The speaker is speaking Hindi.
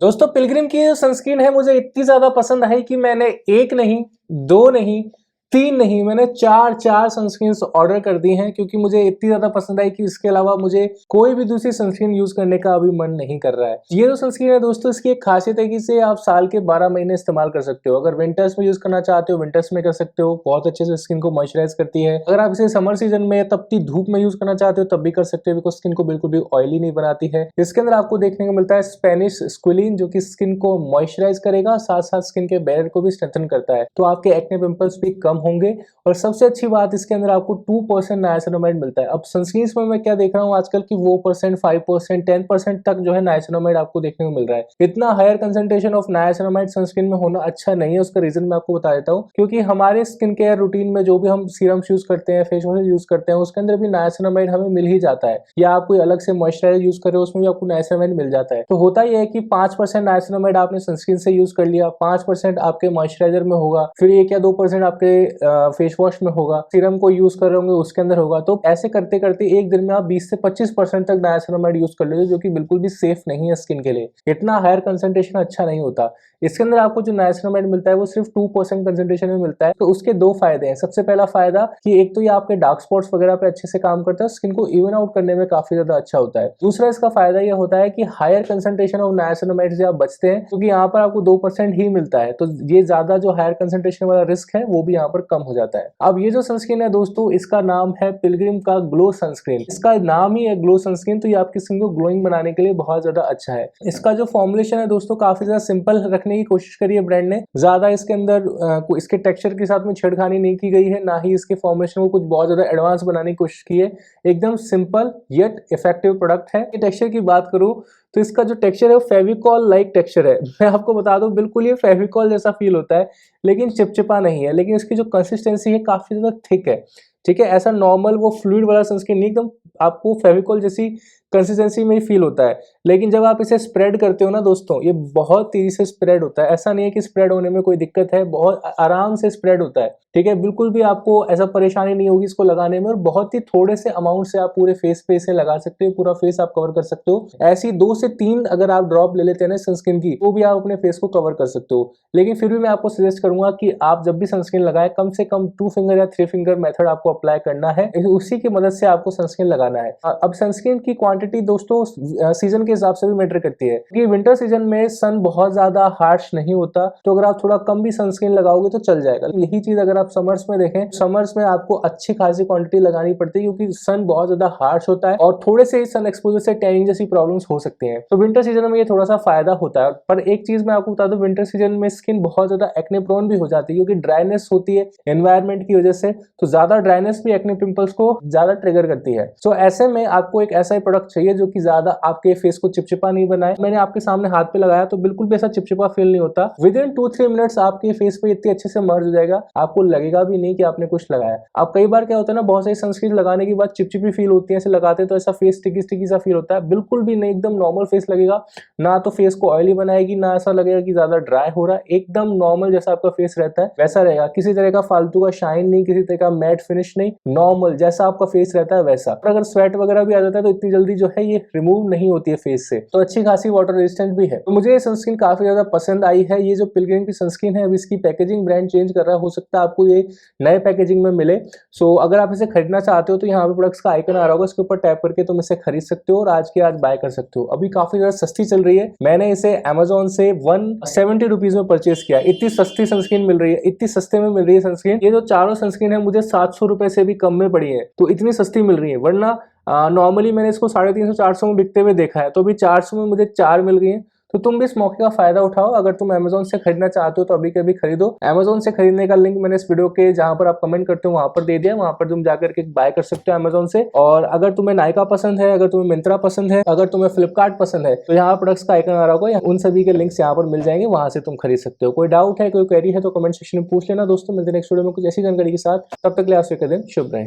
दोस्तों पिलग्रिम की जो सनस्क्रीन है मुझे इतनी ज्यादा पसंद आई कि मैंने एक नहीं, दो नहीं, तीन नहीं, मैंने चार सनस्क्रीन ऑर्डर कर दी हैं क्योंकि मुझे इतनी ज्यादा पसंद आई कि इसके अलावा मुझे कोई भी दूसरी सनस्क्रीन यूज करने का अभी मन नहीं कर रहा है। ये जो सनस्क्रीन है दोस्तों, इसकी एक खासियत है कि इसे आप साल के 12 महीने इस्तेमाल कर सकते हो। अगर विंटर्स में यूज करना चाहते हो विंटर्स में कर सकते हो, बहुत अच्छे से स्किन को मॉइस्चराइज करती है। अगर आप इसे समर सीजन में तपती धूप में यूज करना चाहते हो तब भी कर सकते हो, बिकॉज स्किन को बिल्कुल भी ऑयली नहीं बनाती है। इसके अंदर आपको देखने को मिलता है स्पेनिश स्क्विलिन, जो कि स्किन को मॉइस्चराइज करेगा, साथ साथ स्किन के बैरियर को भी स्ट्रेंथन करता है, तो आपके एक्ने पिंपल्स भी कम होंगे। और सबसे अच्छी बात, इसके अंदर आपको 2% नाइसिनामाइड मिलता है। अब सनस्क्रीन्स में मैं क्या देख रहा हूँ आजकल की वो परसेंट 5% 10% तक जो है नाइसिनामाइड आपको देखने को मिल रहा है। इतना higher concentration of niacinamide sunscreen में होना अच्छा नहीं है। उसका रीजन मैं आपको बता देता हूँ, क्योंकि हमारे स्किन केयर रूटीन में जो भी हम सीरम्स यूज करते हैं, फेस वॉश यूज करते हैं, उसके अंदर भी नाइसिनामाइड हमें मिल ही जाता है, या आप कोई अलग से मॉइस्चराइजर यूज कर रहे हो उसमें भी आपको नाइसिनामाइड मिल जाता है। तो होता यह है कि 5% नाइसिनामाइड आपने सनस्क्रीन से यूज कर लिया, 5% आपके मॉइस्चराइजर में होगा, फिर 1 या 2% आपके फेस वॉश में होगा, सीरम को यूज कर रहे होंगे उसके अंदर होगा। तो ऐसे करते करते एक दिन में आप 20 से 25% तक नाइसिनामाइड यूज कर लेते हो, जो कि बिल्कुल भी सेफ नहीं है स्किन के लिए। इतना हायर कंसंट्रेशन अच्छा नहीं होता। इसके अंदर आपको जो नाइसिनामाइड मिलता है वो सिर्फ 2% कंसंट्रेशन में मिलता है। तो उसके दो फायदे हैं। सबसे पहला फायदा कि एक तो ये आपके डार्क स्पॉट्स वगैरह पे अच्छे से काम करता है, स्किन को इवन आउट करने में काफी ज्यादा अच्छा होता है। दूसरा इसका फायदा ये होता है कि हायर कंसंट्रेशन ऑफ नाइसिनामाइड से आप बचते हैं, क्योंकि यहाँ पर आपको 2% ही मिलता है, तो ये ज्यादा जो हायर कंसंट्रेशन वाला रिस्क है वो भी यहाँ पर कम हो जाता है। अब ये जो सनस्क्रीन है दोस्तों, इसका नाम है पिलग्रिम का ग्लो सनस्क्रीन। इसका नाम ही है ग्लो सनस्क्रीन, तो ये आपकी स्किन को ग्लोइंग बनाने के लिए बहुत ज्यादा अच्छा है। इसका जो फॉर्मुलेशन है दोस्तों, काफी ज्यादा सिंपल रखने की कोशिश करी है ब्रांड ने। ज्यादा इसके अंदर इसके टेक्सचर के साथ में छेड़खानी नहीं की गई है, ना ही इसके फॉर्मुलेशन को कुछ बहुत ज्यादा एडवांस बनाने की कोशिश की है। एकदम सिंपल येट इफेक्टिव प्रोडक्ट है। टेक्सचर की बात करूं तो इसका जो टेक्सचर है वो फेविकॉल लाइक टेक्सचर है। मैं आपको बता दूं, बिल्कुल ये फेविकॉल जैसा फील होता है, लेकिन चिपचिपा नहीं है। लेकिन इसकी जो कंसिस्टेंसी है काफी ज्यादा थिक है। ठीक है, ऐसा नॉर्मल वो फ्लूइड वाला सनस्क्रीन नहीं, एकदम आपको फेविकॉल जैसी कंसिस्टेंसी में ही फील होता है। लेकिन जब आप इसे स्प्रेड करते हो ना दोस्तों, ये बहुत तेजी से स्प्रेड होता है। ऐसा नहीं है कि स्प्रेड होने में कोई दिक्कत है, बहुत आराम से स्प्रेड होता है। ठीक है, बिल्कुल भी आपको ऐसा परेशानी नहीं होगी इसको लगाने में, और बहुत ही थोड़े से अमाउंट से आप पूरे फेस पे इसे लगा सकते हो, पूरा फेस आप कवर कर सकते हो। ऐसी 2 से 3 अगर आप ड्रॉप ले लेते हैं ना सनस्क्रीन की, वो भी आप अपने फेस को कवर कर सकते हो। लेकिन फिर भी मैं आपको सजेस्ट करूंगा कि आप जब भी सनस्क्रीन लगाएं, कम से कम 2 फिंगर या 3 फिंगर मेथड आपको अप्लाई करना है, उसी की मदद से आपको सनस्क्रीन लगाना है। अब सनस्क्रीन की क्वांटिटी दोस्तों सीजन के हिसाब से भी मैटर करती है, क्योंकि विंटर सीजन में सन बहुत ज्यादा हार्श नहीं होता, तो अगर आप थोड़ा कम भी सनस्क्रीन लगाओगे तो चल जाएगा। यही चीज अगर आप समर्स में देखें, समर्स में आपको अच्छी खासी क्वांटिटी लगानी पड़ती है, क्योंकि सन बहुत ज्यादा हार्श होता है और थोड़े से सन एक्सपोजर से टैनिंग जैसी प्रॉब्लम्स हो सकती हैं। तो विंटर सीजन में ये थोड़ा सा फायदा होता है। पर एक चीज मैं आपको बता दूं, विंटर सीजन में स्किन बहुत ज्यादा एक्ने प्रोन भी हो जाती है, क्योंकि ड्राइनेस होती है एनवायरमेंट की वजह से। तो ज्यादा ड्राइनेस भी एक्ने पिंपल्स को ज्यादा ट्रिगर करती है। तो ऐसे में आपको एक ऐसा ही प्रोडक्ट चाहिए जो कि ज्यादा आपके फेस को चिपचिपा नहीं बनाए। मैंने आपके सामने हाथ पे लगाया तो बिल्कुल भी ऐसा चिपचिपा फील नहीं होता। विद इन 2-3 मिनट्स आपके फेस पे इतने अच्छे से मर्ज हो जाएगा, आपको लगेगा भी नहीं कि आपने कुछ लगाया। अब कई बार क्या होता है ना, बहुत सारी सनस्क्रीन लगाने के बाद चिपचिपी फील होती है, ऐसे लगाते तो ऐसा फेस स्टिकी स्टिकी सा फील होता है। बिल्कुल भी नहीं, एकदम नॉर्मल फेस लगेगा। ना तो फेस को ऑयली बनाएगी, ना ऐसा लगेगा कि ज्यादा ड्राई हो रहा है। एकदम नॉर्मल जैसा आपका फेस रहता है वैसा रहेगा। किसी तरह का फालतू का शाइन नहीं, किसी तरह का मैट फिनिश नहीं, नॉर्मल जैसा आपका फेस रहता है वैसा। और अगर स्वेट वगैरह भी आ जाता है तो इतनी जल्दी जो है ये रिमूव नहीं होती है फेस से, तो अच्छी खासी वाटर रेजिस्टेंट भी है। तो मुझे ये सनस्क्रीन काफी ज्यादा पसंद आई है। ये जो पिलग्रिम की सनस्क्रीन है, अब इसकी पैकेजिंग ब्रांड चेंज कर रहा है, हो सकता है आपको ये नए पैकेजिंग में मिले। सो अगर आप इसे खरीदना चाहते हो तो यहाँ पे प्रोडक्ट्स का आइकन आ रहा होगा, इसके ऊपर टैप करके तुम इसे खरीद सकते हो और आज के आज बाय कर सकते हो। अभी काफी ज्यादा सस्ती चल रही है। मैंने इसे अमेजोन से 170 रुपीज में परचेज किया। इतनी सस्ती सनस्क्रीन मिल रही है, इतनी सस्ते में मिल रही है सनस्क्रीन। ये जो चारों सनस्क्रीन है मुझे 700 रुपए से भी कम में पड़ी है, तो इतनी सस्ती मिल रही है। वरना नॉर्मली मैंने इसको 350-400 में बिकते हुए देखा है, तो अभी 400 में मुझे 4 मिल गई है। तो तुम भी इस मौके का फायदा उठाओ। अगर तुम अमेजोन से खरीदना चाहते हो तो अभी के अभी खरीदो। अमेजोन से खरीदने का लिंक मैंने इस वीडियो के जहां पर आप कमेंट करते हो वहां पर दे दिया, वहां पर तुम जाकर के बाय कर सकते हो अमेजोन से। और अगर तुम्हें नायका पसंद है, अगर तुम्हें मिंत्रा पसंद है, अगर तुम्हें फ्लिपकार्ट पसंद है, तो यहाँ प्रोडक्ट्स का आइकन आ रहा होगा, उन सभी के लिंक्स यहाँ पर मिल जाएंगे, वहां से तुम खरीद सकते हो। कोई डाउट है, कोई क्वेरी है तो कमेंट सेक्शन में पूछ लेना दोस्तों। मिलते हैं नेक्स्ट वीडियो में कुछ ऐसी जानकारी के साथ। तब तक के लिए आपसे दिन शुभ रहे।